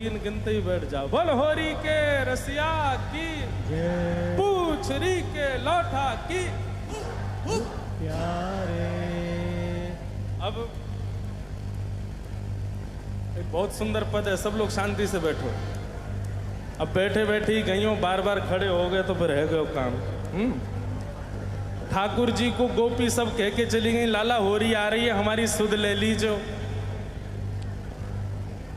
तीन गिनते ही बैठ जाओ। बोल होरी के रसिया की, पूछ री के लौठा की प्यारे। अब एक बहुत सुंदर पद है, सब लोग शांति से बैठो। अब बैठे बैठे ही गईयों बार बार खड़े हो गए तो फिर रह गए काम। ठाकुर जी को गोपी सब कह के चली गई, लाला होरी आ रही है, हमारी सुध ले लीजो।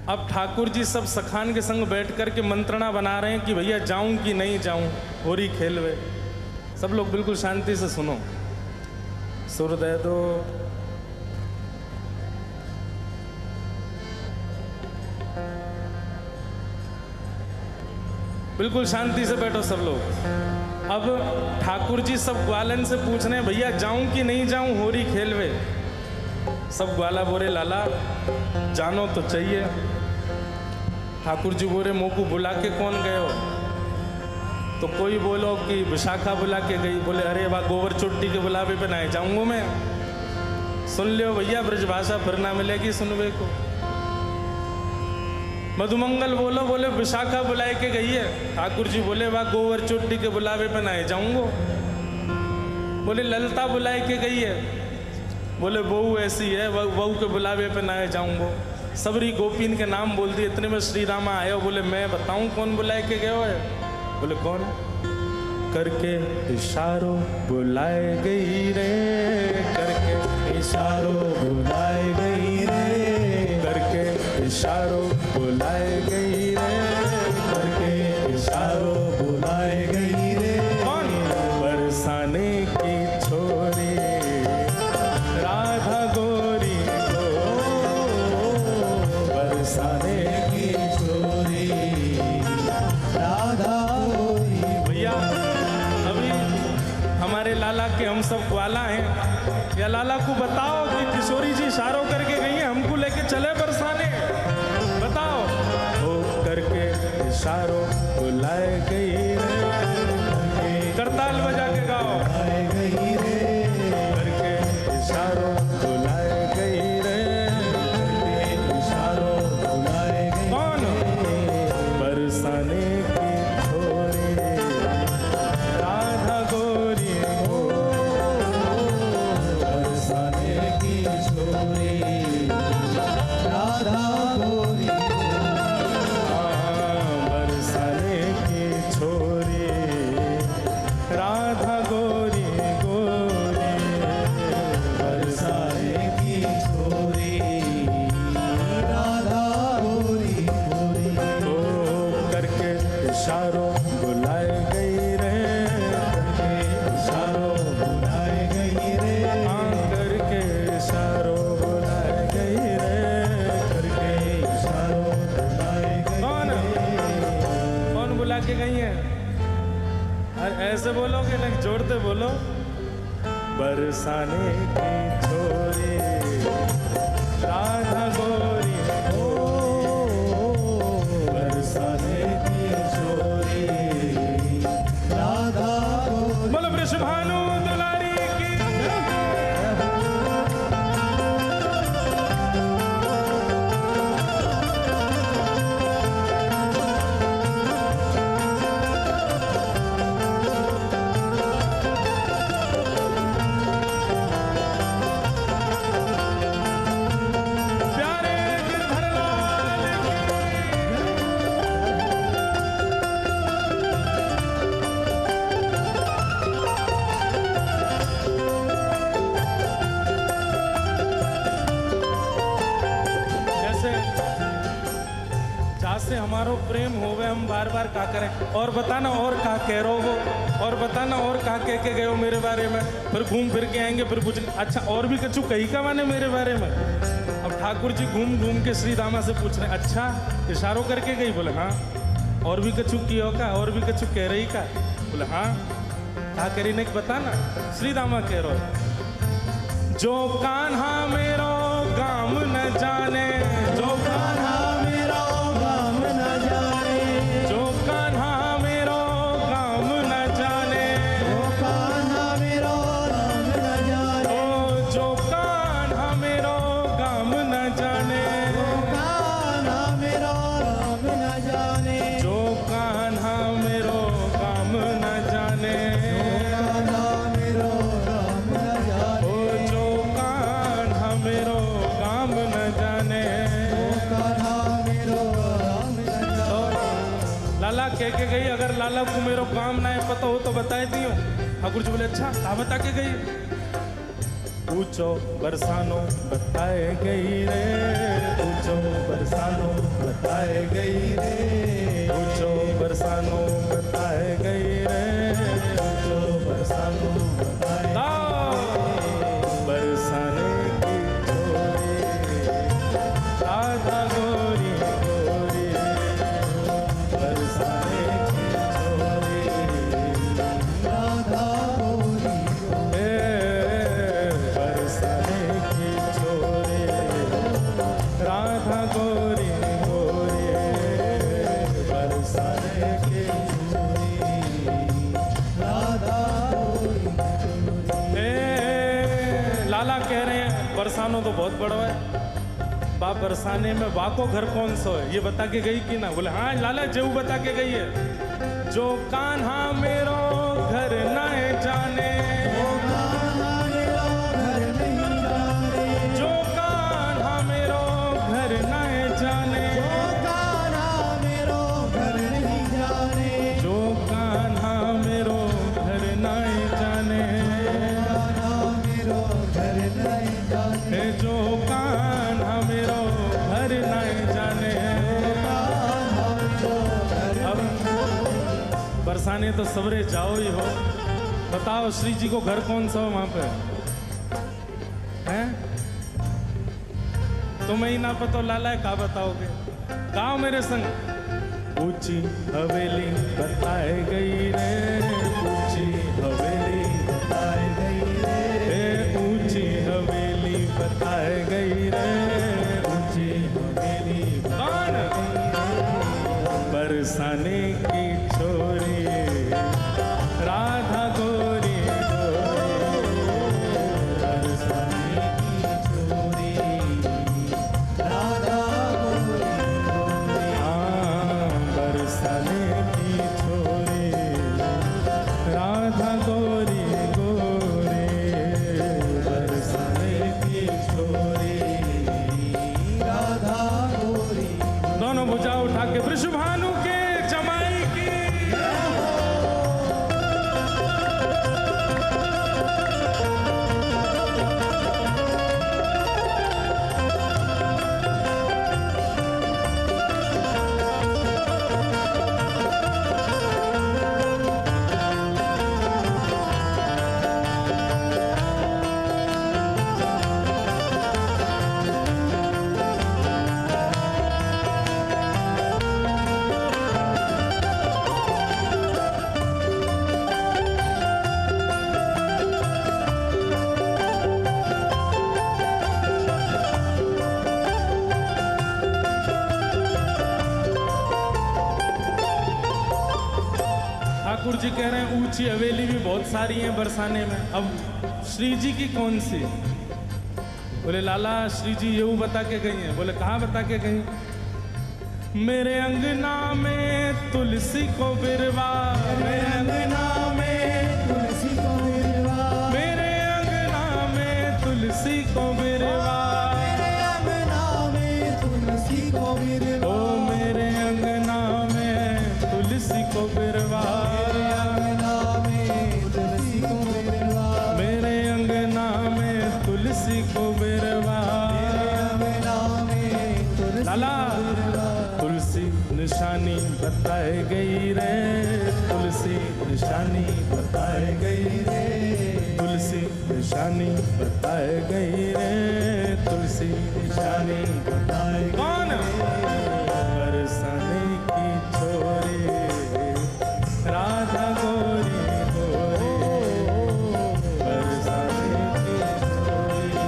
अब ठाकुर जी सब सखान के संग बैठ कर के मंत्रणा बना रहे हैं कि भैया जाऊं कि नहीं जाऊं, होरी खेलवे। सब लोग बिल्कुल शांति से सुनो, सुर दे दो। बिल्कुल शांति से बैठो सब लोग। अब ठाकुर जी सब ग्वालन से पूछ रहे हैं, भैया जाऊं कि नहीं जाऊं होरी खेलवे। सब ग्वाला बोले लाला जानो तो चाहिए। ठाकुर जी बोले मोह को बुला के कौन गए हो? तो कोई बोलो कि विशाखा बुला के गई। बोले अरे वाह, गोबर चोटी के बुलावे पे ना जाऊंगा मैं। सुन लियो भैया, ब्रजभाषा फिर ना मिलेगी सुनवे को। मधुमंगल बोलो, बोले विशाखा बुलाए के गई है। ठाकुर जी बोले वाह, गोबर चोटी के बुलावे पे ना जाऊंगा। बोले ललता बुलाए के गई है। बोले बहू ऐसी है, बहू के बुलावे पे ना जाऊंगा। सबरी गोपीन के नाम बोल दिए। इतने में श्री रामा आए हो। बोले मैं बताऊं कौन बुलाए के गए हो है? बोले कौन? करके इशारों बुलाए गई रे, करके इशारों बुलाए गई रे, करके इशारों बुलाए गई रे, करके इशारों बुलाए गई रे। कौन? बरसाने की छोरी राधा गोरी को, बरसाने की छोरी राधा गोरी। भैया अभी हमारे लाला के हम सब ग्वाला हैं, या लाला को बताओ कि किशोरी जी इशारों करके गई हैं, हमको लेके चले बरसाने। बताओ। हो करके इशारों बुलाए गई रे, करताल बजा के गाओ। बुलाए गई रे, करके इशारों बुलाए गई रे, करके इशारों बुलाए गई। कौन? बरसाने की छोरी राधा गोरी हो। बरसाने की छोरी राधा गोरी। बरसाने की छोरी राधा गोरी गोरी। बरसाने की छोरी राधा गोरी गोरी। ओ करके इशारों बुलाए गई रे, करके इशारों बुलाए गई रे, हाँ करके इशारों बुलाए गई रे, करके इशारों बुलाए गई कौन? रे। कौन बुला के गई है? अरे ऐसे बोलोगे ना, जोड़ते बोलो। बरसाने की छोरी राधा गोरी हो। बरसाने की छोरी राधा गोरी। बोलो वृषभानु दुलारी की। प्यारे गिरधरलाल जैसे जैसे हमारो प्रेम होवे, हम बार बार का करें। और बताना और का कह रहे हो, और बताना और का कह के गए हो मेरे बारे में। फिर घूम फिर के आएंगे, फिर पूछ अच्छा और भी कछु कही का माने मेरे बारे में। अब ठाकुर जी घूम घूम के श्री दामा से पूछ रहे, अच्छा इशारों करके गई? बोले हाँ। और भी कछु कियो का? और भी कछु कह रही का? बोले हाँ। क्या करी ने बताना। श्री दामा कह रहे, जो कान्हा मेरो गाम न जाने, जो कान्हा मेरो गाम न जाने, जो कान्हा मेरो गाम न जाने, जो कान्हा मेरो नाम न जाने, ओ जो कान्हा मेरो गाम न जाने, जो कान्हा मेरो नाम लेके गई, अगर लाला को मेरो काम ना है पता हो तो बताए दियो। ठाकुर जी बोले अच्छा कहा बता के गई? पूछो बरसानो बताए गई रे, पूछो बरसानो बताए गई रे, पूछो बरसानो बताए गई रे, पूछो बरसानो बताए बरसाने की छोरी राधा गोरी गोरी, बरसाने की छोरी राधा गोरी बरसाने की छोरी राधा गोरी गोरी, बरसाने की छोरी राधा गोरी। लाला कह रहे हैं बरसानो तो बहुत बड़ा है, बाप बरसाने में वाको घर कौन सा है ये बता के गई कि ना? बोले हाँ लाला जेऊ बता के गई है। जो कान्हा मेरो घर ना जाने, जो कान्हा मेरो घर ना जाने, जो कान्हा मेरो घर ना जाने, हे जो कान्हा मेरो घर ना जाने। अब बरसाने तो सवरे जाओ ही हो, बताओ श्री जी को घर कौन सा हो वहां पे हैं? तुम्हें ही ना पता लाला है, कहा बताओगे? गाओ मेरे संग। ऊंची हवेली बताए गई रे, ऊंची हवेली बताए गई रे, ऊंची हवेली बताए गई रे, ऊंची हवेली कौन? बरसाने की छोरी राधा गोरी गोरी, बरसाने की छोरी राधा गोरी हाँ, बरसाने की छोरी राधा गोरी गोरी, बरसाने की छोरी राधा गोरी। दोनों भुजा उठा के वृषभानु के जमाई की ठाकुर जी कह रहे हैं ऊंची हवेली भी बहुत सारी हैं बरसाने में, अब श्री जी की कौन सी? बोले लाला श्री जी ये बता के गई हैं। बोले कहाँ बता के गई? मेरे अंगना में तुलसी को बिरवा, मेरे अंगना में तुलसी को बिरवा, मेरे अंगना में तुलसी को बिरवा, मेरे अंगना में तुलसी को बिरवा, ओ मेरे अंगना में तुलसी को बिरवा, मेरे अंगना में तुलसी को बिरवा, मेरे अंगना में तुलसी लाला तुलसी निशानी बताए गई रे, तुलसी निशानी बताए गई रे, तुलसी निशानी बताए गई रे, तुलसी निशानी बताए कौन? बरसाने की छोरी राधा गोरी गोरी, बरसाने की छोरी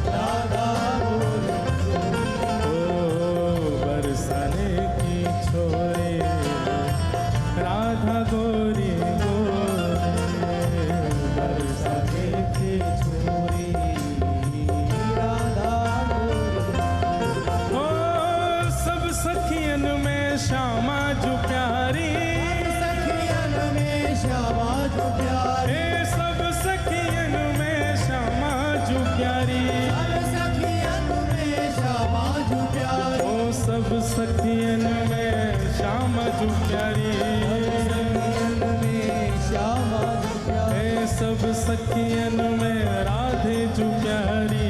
राधा गोरी ओ बरसाने की छोरी राधा गोरी गोरी, बरसाने की छोरी राधा गोरी। ओ सब सखियन में श्यामा जो प्यारी, सखियन में श्यामा जो प्यारी, हे सब सखियन में श्यामा जो प्यारी, सब सखियन में श्यामा जो प्यारी, ओ सब सखियन में श्यामा जू प्यारी, सखियन में श्यामा जू प्यारी, हे सब सखियन में राधे जू प्यारी,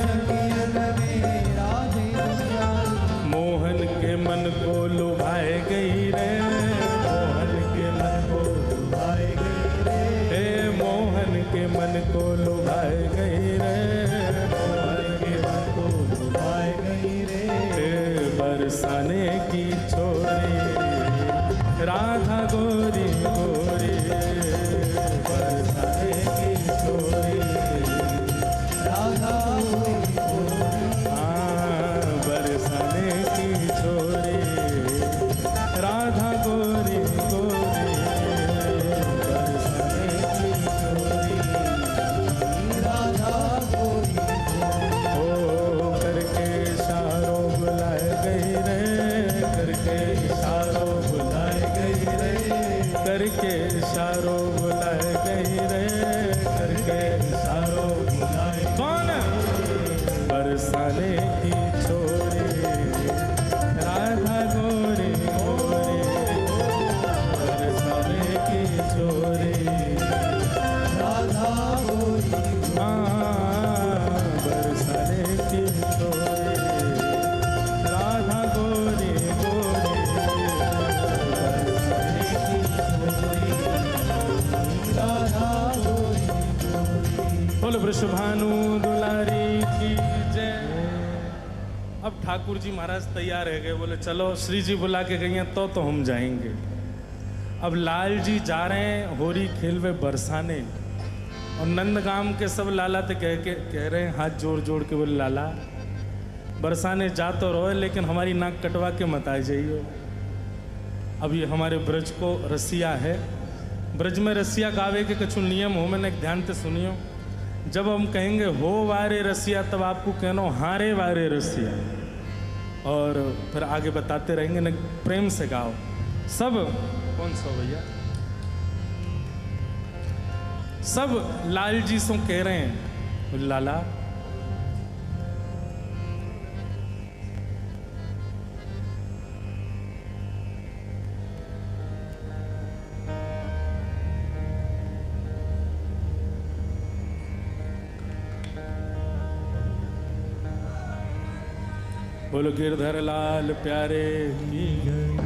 सखियन में राधे जू प्यारी, मोहन के मन को लुभाए गई रे, मोहन के मन को लुभाए गई रे, हे मोहन के मन को लुभाए गई रे, मोहन के मन को लुभाए गई रे, हे बरसाने की छोरी राधा गोरी गोरी, बरसाने की छोरी राधा गोरी गोरी, हाँ बरसाने की छोरी राधा गोरी गोरी, बरसाने की छोरी राधा गोरी गोरी, ओ करके इशारों बुलाए गई रे, करके इशारों बुलाए गई रे, करके इशारों बुलाए गई रे, करके इशारों बुलाए कौन बरसाने की छोरी राधा गोरी गोरी, बरसाने की छोरी राधा गोरी गोरी, हाँ बरसाने की छोरी राधा गोरी गोरी, बरसाने की छोरी राधा गोरी गोरी। बोल वृषभानु दुलारी की जय। अब ठाकुर जी महाराज तैयार है गए, बोले चलो श्री जी बुला के गई हैं तो हम जाएंगे। अब लाल जी जा रहे हैं होरी खेलवे बरसाने, और नंदगाम के सब लाला तो कह रहे हैं हाथ जोड़ जोड़ के, बोले लाला बरसाने जा तो रहो लेकिन हमारी नाक कटवा के मत आ जाइयो। अब ये हमारे ब्रज को रसिया है, ब्रज में रसिया गावे के कुछ नियम हो, मैंने ध्यान से सुनियो। जब हम कहेंगे हो वारे रसिया तब आपको कहना हाँ रे वारे रसिया, और फिर आगे बताते रहेंगे न, प्रेम से गाओ सब। कौन सा भैया? सब लाल जी सो कह रहे हैं लाला बोलो गिरधर लाल प्यारे की जय।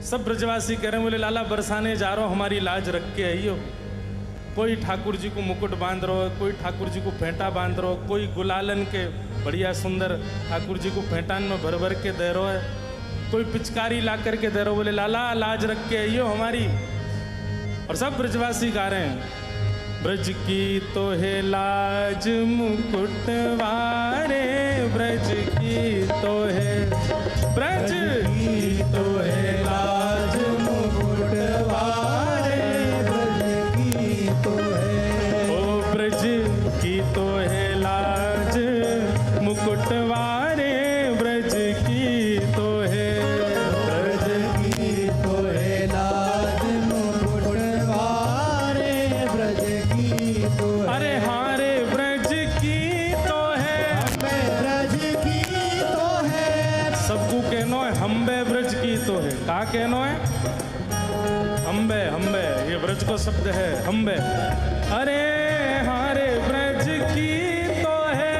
सब ब्रजवासी कह रहे हैं बोले लाला बरसाने जा रहे हो, हमारी लाज रख के आइयो। कोई ठाकुर जी को मुकुट बांध रहो है, कोई ठाकुर जी को फेंटा बांध रहो, कोई गुलालन के बढ़िया सुंदर ठाकुर जी को फेंटान में भर भर के दे रहो है, कोई पिचकारी ला करके दे रहो। बोले लाला लाज रख के आइयो हमारी। और सब ब्रजवासी गा रहे हैं ब्रज की तो है लाज मुकुट वारे, ब्रज की तो है, ब्रज की तो है लाज मुकुट वारे, ब्रज की तो है, ओ ब्रज की तो है लाज मुकुट वारे, ब्रज की तो है, ब्रज की तो है लाज मुकुट वारे, ब्रज की तो है, अरे हारे ब्रज की तो है, ब्रज की तो है, सबको कहनो है हम्बे ब्रज की तो है। का कहनो है? हम्बे हम्बे, ये ब्रज को शब्द है हम्बे। अरे हारे ब्रज की तो है,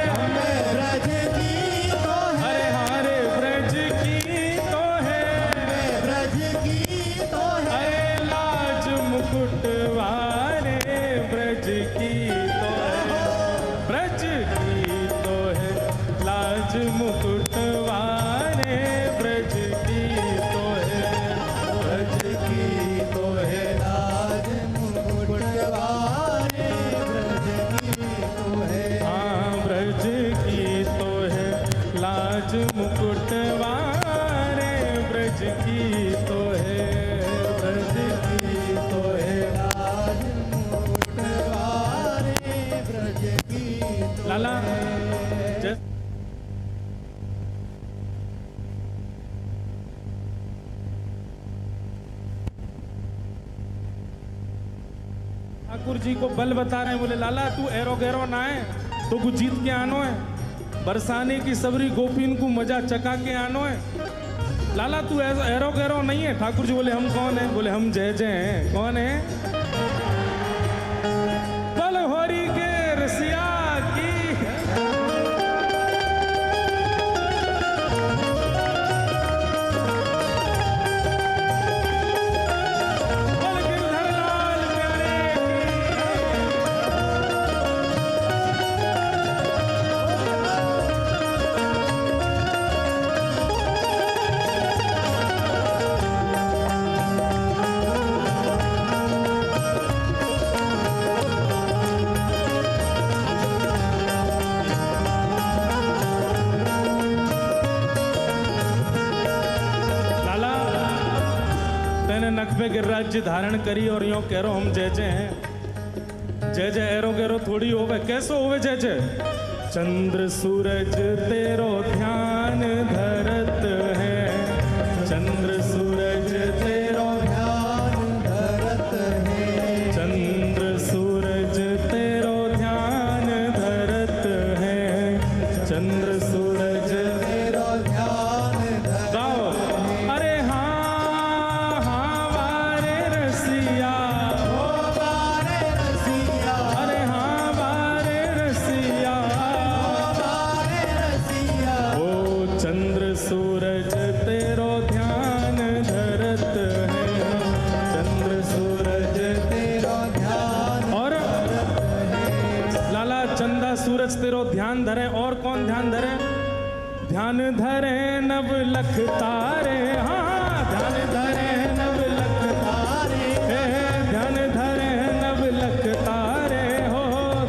ब्रज की तो है, अरे हारे ब्रज की तो है, ब्रज की तो है, अरे लाज मुकुट वारे, ब्रज की तो है, ब्रज की तो है लाज मुकुट वारे, ब्रज की तो है, ब्रज की तो है, लाज मुकुट वारे, ब्रज की तो है, हाँ ब्रज की तो है लाज मुकुट वारे, ब्रज की तो है, ब्रज की तो है। लाज मुकुट वारे, ब्रज की तो लाला है। जय ठाकुर जी को बल बता रहे हैं। बोले लाला तू एरो गैरो ना है, तो कुछ जीत के आनो है। बरसाने की सबरी गोपीन को मजा चका के आनो है। लाला तू ऐसा एरो गैरो नहीं है। ठाकुर जी बोले हम कौन है? बोले हम जय जय हैं। कौन है? बल होरी के रसिया की नकबे के राज्य धारण करी और यो कह रो हम जय जय हैं। जय जय एरो गैरो थोड़ी होवे। कैसो होवे जय जय? चंद्र सूरज तेरो ध्यान धरत है। चंद्र सूरज तेरो ध्यान धरत है। चंद्र सूरज तेरो ध्यान धरत है। चंद्र सूरज तेरो ध्यान धरत गाओ। अरे हाँ हाँ वारे रसिया। हो बारे रसिया। अरे हाँ वारे रसिया। हो बारे रसिया। ओ चंद्र सूरज तेरो ध्यान धरत है। चंद्र सूरज तेरो ध्यान और लाला चंदा सूरज तेरो ध्यान धरे। और कौन ध्यान धरे? ध्यान धरे नव लख तारे। हाँ ध्यान धरे नव लख तारे। हे ध्यान धरे नव लख तारे। हो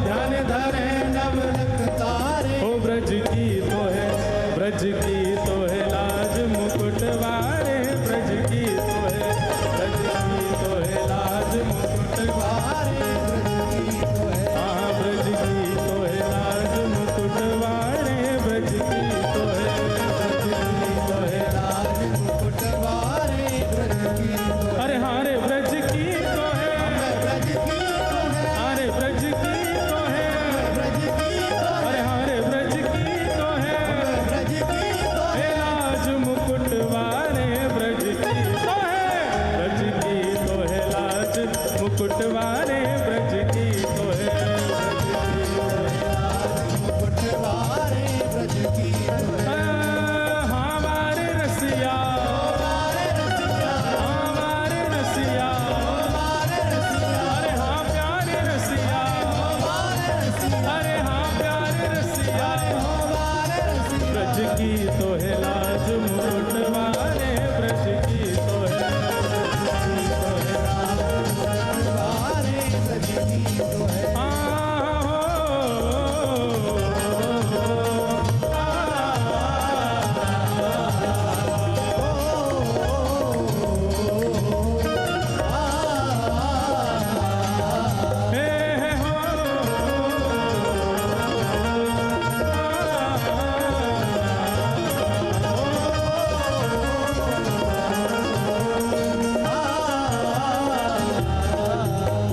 ध्यान धरे नव लख तारे। हो ब्रज की तो है, ब्रज की तो है लाज मुकुट वारे। ब्रज की तो है, ब्रज की तो है लाज मुकुट वारे। हाँ ब्रज की तो है लाज मुकुट वारे। ब्रज की तो है, ब्रज की तो है राज मुकुट वारे ब्रज की तो है। अरे हाँ रे ब्रज की तो है। ब्रज की तो है। अरे ब्रज की तो है। ब्रज की तो है। अरे हाँ रे ब्रज की तो है। ब्रज की तो हे है। लाज मुकुट वारे ब्रज की तो है। ब्रज की तो है लाज मुकुट वारे ब्रज की तो है। मुकुट वारे ब्रज की तो है। हाँ वारे रसिया। बारे रसिया। हाँ वारे रसिया। बारे रसिया। अरे हाँ प्यारे रसिया। बारे रसिया। अरे हाँ प्यारे रसिया। बारे रसिया। ब्रज की तो है लाज मुकुट वारे ब्रज की तो है। बारे ब्रज की तो है।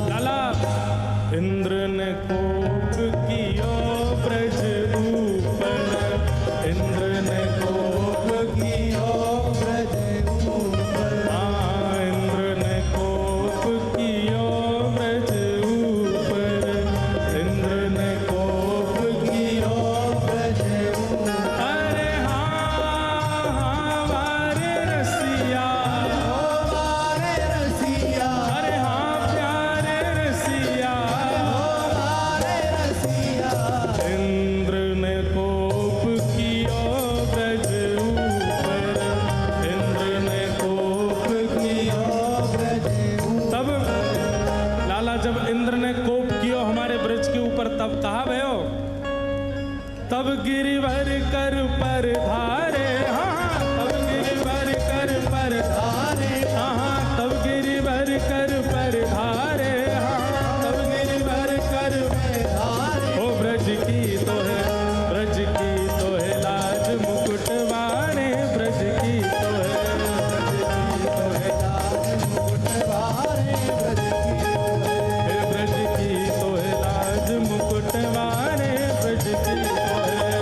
लाला इंद्र ने कोप कियो ब्रज ऊपर। इंद्र ने कोप कियो ब्रज ऊपर। हाँ इंद्र ने कोप कियो ब्रज ऊपर। इंद्र ने कोप कियो। ब्रज ऊपर। अरे हाँ हाँ वारे रसिया। बारे रसिया। अरे हाँ प्यारे रसिया। बारे रसिया। इंद्र ने कोप कियो ब्रज ऊपर। इंद्र ने कोप कियो। ब्रज ऊपर। तब लाला जब इंद्र ने कोप कियो हमारे ब्रज के ऊपर तब कहा भयो। तब गिरिवर कर पर धारे। हाँ तब गिरिवर कर पर धारे। हाँ तब गिरिवर कर पर धारे। हाँ तब गिरिवर कर धारे। ओ ब्रज की तो है, ब्रज की तो है लाज मुकुट वारे। ब्रज की तो है, ब्रज की तो है मुकुट वारे ब्रज की तो है। हे ब्रज की तो है लाज मुकुट वारे। ब्रज की तो है।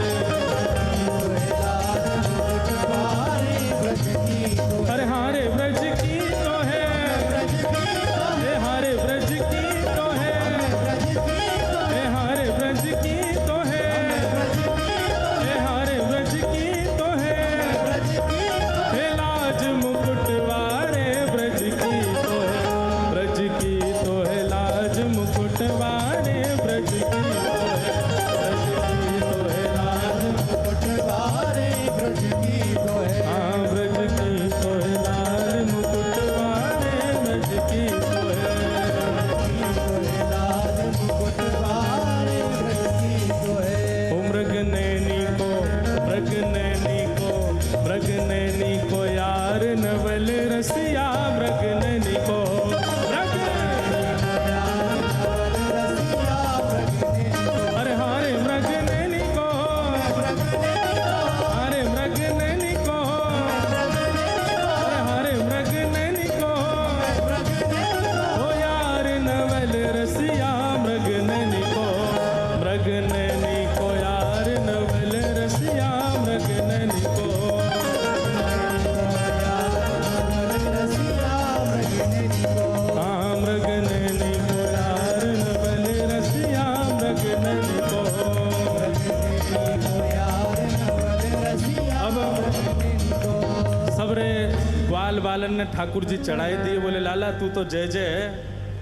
ग्वाल बालन ने ठाकुर जी चढ़ाई दिए, बोले लाला तू तो जय जय है,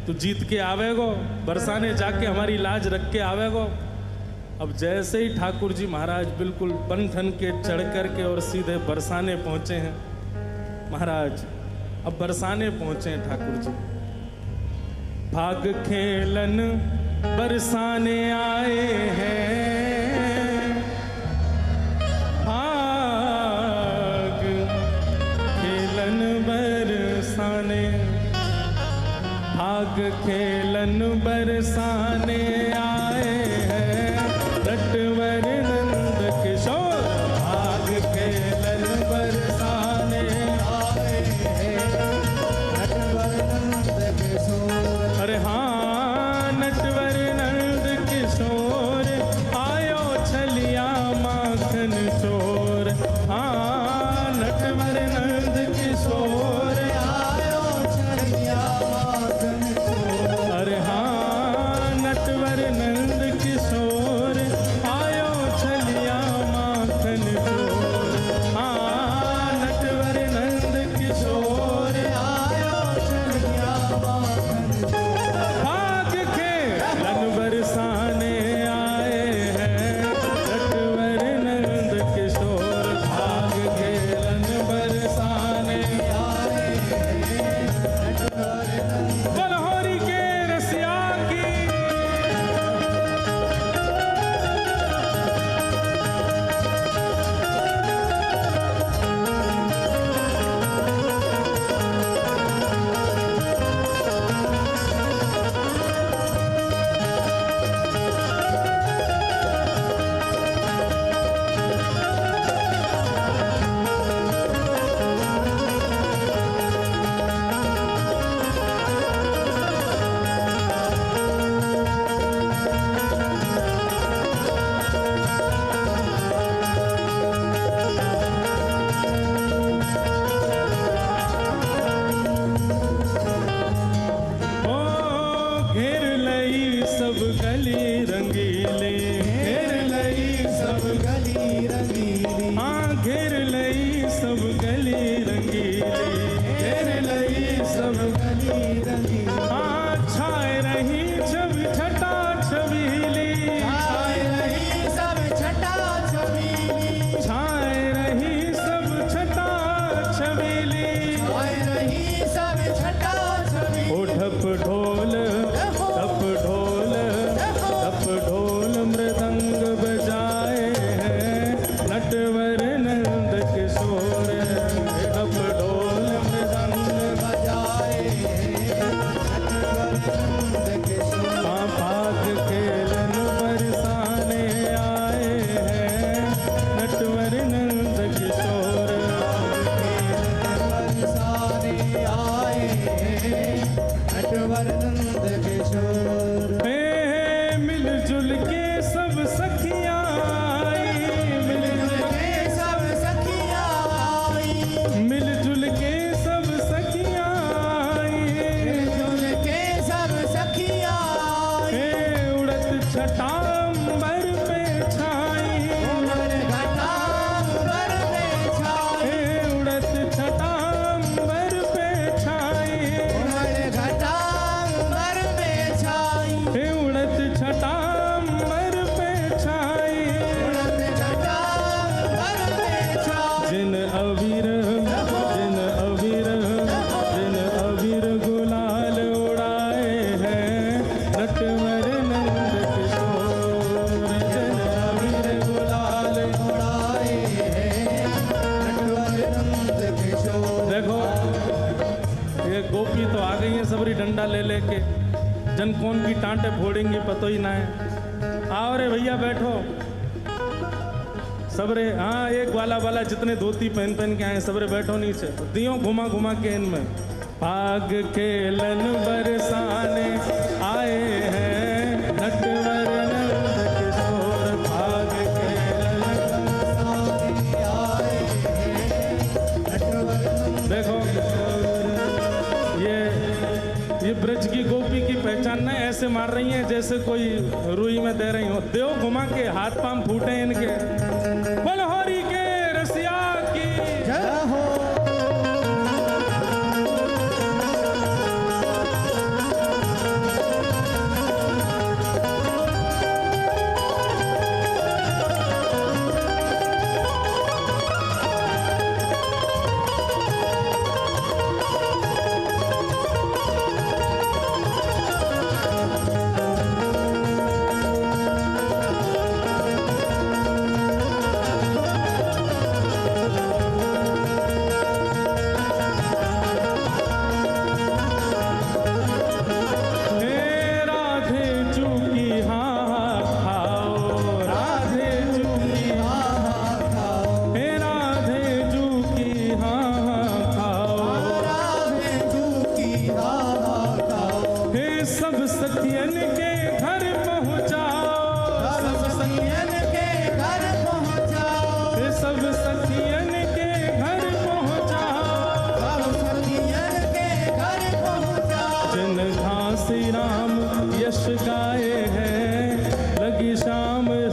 तू जीत के आवेगो, बरसाने जाके हमारी लाज रख के आवेगो। अब जैसे ही ठाकुर जी महाराज बिल्कुल बन ठन के चढ़ कर के और सीधे बरसाने पहुंचे हैं महाराज, अब बरसाने पहुंचे हैं ठाकुर जी। भाग खेलन बरसाने आए हैं, भाग खेलन बरसाने, भाग खेलन बरसाने आए हैं, नटवर नंद किशोर भाग खेलन बरसाने आए हैं, नटवर नंद किशोर। अरे हाँ नटवर नंद किशोर आयो छलिया माखन चोर, हाँ नटवर नंद किशोर आयो छलिया माखन चोर। अरे हाँ नटवर नंद किशोर आयो छलिया माखन चोर, हाँ नटवर नंद किशोर आयो छलिया माखन चोर। भाग खेलन बरसाने आए हैं, नटवर नंद किशोर भाग खेलन बरसाने आए हैं, नटवर नंद। बलहोरी के रसिया की ओ घेर लई सब गली रंगीली, घेर लई सब गली रंगीली, हाँ घेर लई सब गली रंगीली, घेर लई सब गली रंगीली। हाँ छाए रही छवि छटा छबीली, छाए रही सब छटा छबीली, छाए रही सब छटा छबीली, छाए रही सब छटा छबीली। ओ ढप ढोल ढप ढोल ढप ढोल मृदंग बजाए हैं, नटवर नंद किशोर ढप ढोल मृदंग बजाए हैं, नटवर नंद किशोर। हाँ भाग खेलन बरसाने आए हैं, नटवर नंद किशोर बरसाने आए हैं, नटवर नंद किशोर। हे मिलजुल के सब सखियाँ आई, मिलजुल के सब सखियाँ आई, मिलजुल के सब सखियाँ आई, मिलजुल के सब सखियाँ आई। हे उड़त छटांबर पे छाई, उमर घटांबर में छाई, हे उड़त छटांबर पे छाई, उमर घटांबर में छाई, हे उड़त छटांबर पे छाई, उड़त घटांबर में छाई। जिन अबीर जिन अबीर जिन अबीर गुलाल उड़ाए हैं, नटवर नंद किशोर जिन अबीर गुलाल। उड़ाए हैं, नटवर नंद किशोर। देखो ये गोपी तो आ गई है सबरी डंडा ले लेके, जन कौन की टांटे फोड़ेंगी पतो ही ना है। आओ रे भैया बैठो सबरे, हाँ एक वाला वाला जितने धोती पहन पहन के आए सबरे बैठो नीचे, दियो घुमा घुमा के इनमें। भाग खेलन बरसाने आए हैं, नटवर नंद किशोर भाग खेलन। बरसाने आए हैं, नटवर नंद देखो ये ब्रज की गोपी की पहचान ना ऐसे मार रही हैं जैसे कोई रुई में दे रही हो, देव घुमा के हाथ पांव फूटे इनके। बलहोरी के रसिया की जय हो।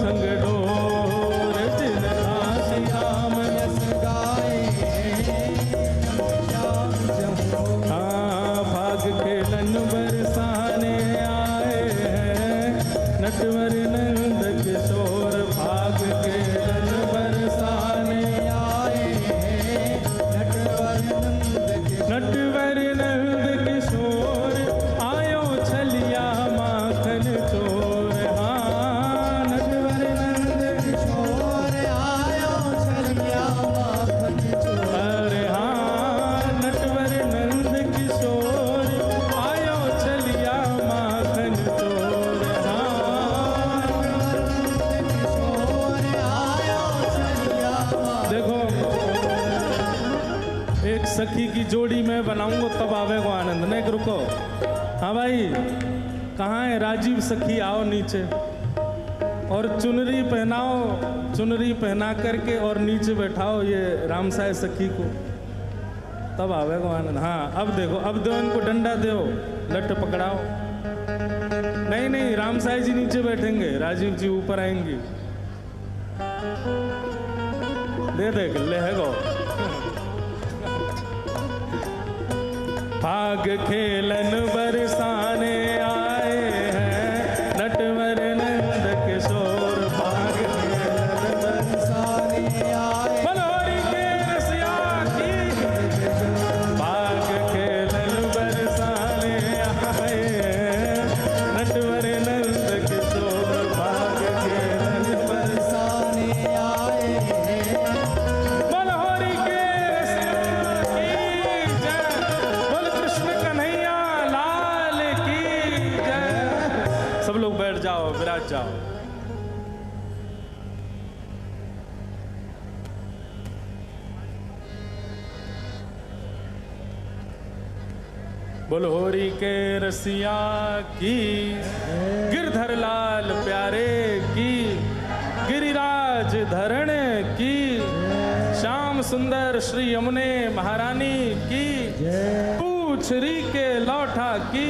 संग डोर जिन दास राम यस गाए श्याम जहाँ हाँ भाग खेलन बरसाने आए हैं नटवर नंद किशोर भाग खेलन बरसाने आए हैं नटवर नंद नटवर नंद किशोर आयो छलिया माखन चोर हाँ नटवर नंद किशोर आयो छलिया माखन चोर अरे हाँ नटवर नंद किशोर आयो छलिया माखन चोर हाँ किशोर आयो छलिया देखो एक सखी की जोड़ी मैं बनाऊंगा तब आवेगा आनंद नहीं रुको हाँ भाई कहाँ है राजीव सखी आओ नीचे और चुनरी पहनाओ चुनरी पहना करके और नीचे बैठाओ ये रामसाय सखी को तब आवेगा आनंद हाँ अब देखो अब दो इनको डंडा दो लठ पकड़ाओ नहीं नहीं रामसाय जी नीचे बैठेंगे राजीव जी ऊपर आएंगी दे देख ले है गो भाग खेलन बरसाने आए हैं नटवर नंद किशोर भाग खेलन बरसाने आए बनोरी के रसिया की भाग खेलन बरसाने आए हैं नटवर नंद किशोर भाग खेलन बरसाने आए हैं बनोरी के रसिया की जय बोल कृष्ण कन्हैया लाल की जय सब लोग बैठ जाओ विराज जाओ बोलहोरी के रसिया की गिरधर लाल प्यारे की गिरिराज धरण की श्याम सुंदर श्री यमुने महारानी की पूछरी के लौठा की